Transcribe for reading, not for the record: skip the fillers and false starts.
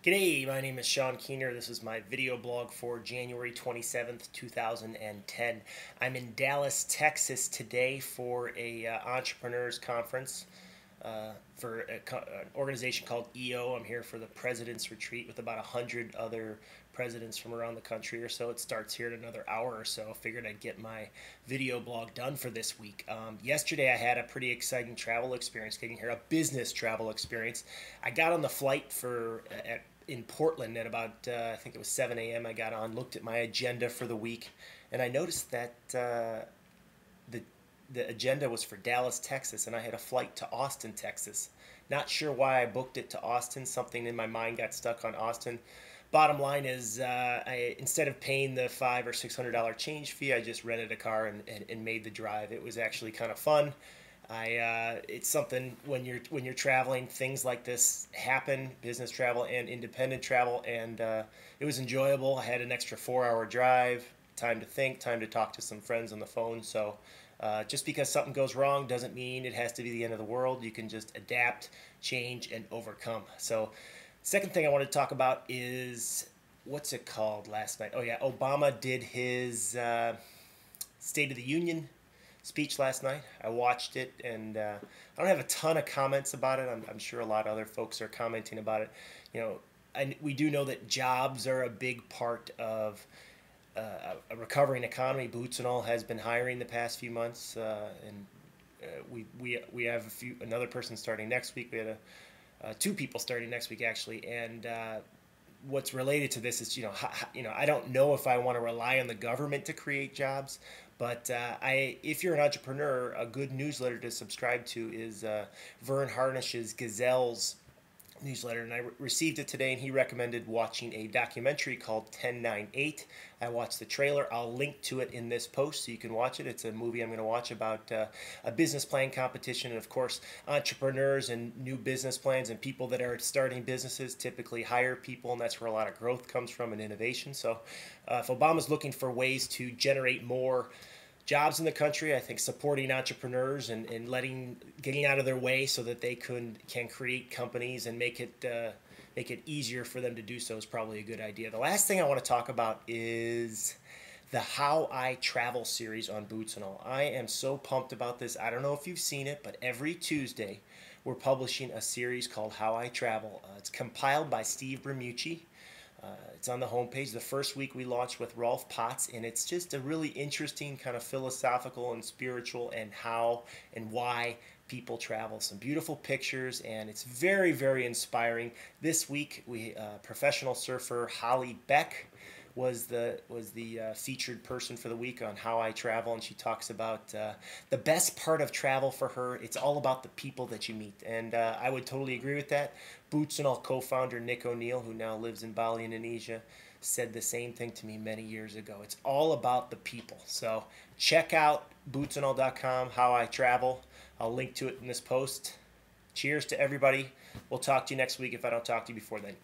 G'day, my name is Sean Keener. This is my video blog for January 27th, 2010. I'm in Dallas, Texas today for a entrepreneurs conference for an organization called EO. I'm here for the President's Retreat with about 100 other presidents from around the country or so. It starts here in another hour or so. Figured I'd get my video blog done for this week. Yesterday I had a pretty exciting travel experience getting here, a business travel experience. I got on the flight in Portland at about, I think it was 7 a.m. I got on, looked at my agenda for the week, and I noticed that the agenda was for Dallas, Texas, and I had a flight to Austin, Texas. Not sure why I booked it to Austin. Something in my mind got stuck on Austin. Bottom line is, instead of paying the $500 or $600 change fee, I just rented a car and made the drive. It was actually kind of fun. It's something when you're traveling, things like this happen, business travel and independent travel, and it was enjoyable. I had an extra 4-hour drive, time to think, time to talk to some friends on the phone. So just because something goes wrong doesn't mean it has to be the end of the world. You can just adapt, change, and overcome. So second thing I want to talk about is, what's it called last night? Oh yeah, Obama did his State of the Union speech last night. I watched it, and I don't have a ton of comments about it. I'm sure a lot of other folks are commenting about it. You know, and we do know that jobs are a big part of a recovering economy. BootsnAll has been hiring the past few months, and we have another person starting next week. We had two people starting next week actually, and what's related to this is, I don't know if I want to rely on the government to create jobs, but if you're an entrepreneur, a good newsletter to subscribe to is Vern Harnish's Gazelle's newsletter, and I received it today, and he recommended watching a documentary called 1098. I watched the trailer. I'll link to it in this post so you can watch it. It's a movie I'm going to watch about a business plan competition, and of course entrepreneurs and new business plans and people that are starting businesses typically hire people, and that's where a lot of growth comes from and innovation. So if Obama's looking for ways to generate more jobs in the country, I think supporting entrepreneurs and getting out of their way so that they can create companies and make it easier for them to do so is probably a good idea. The last thing I want to talk about is the How I Travel series on BootsnAll. I am so pumped about this. I don't know if you've seen it, but every Tuesday we're publishing a series called How I Travel. It's compiled by Steve Bramucci. It's on the homepage. The first week we launched with Rolf Potts, and it's just a really interesting kind of philosophical and spiritual and how and why people travel. Some beautiful pictures, and it's very, very inspiring. This week, professional surfer Holly Beck was the featured person for the week on How I Travel, and she talks about the best part of travel for her. It's all about the people that you meet, and I would totally agree with that. BootsnAll co-founder Nick O'Neill, who now lives in Bali, Indonesia, said the same thing to me many years ago. It's all about the people. So check out BootsnAll.com, How I Travel. I'll link to it in this post. Cheers to everybody. We'll talk to you next week if I don't talk to you before then.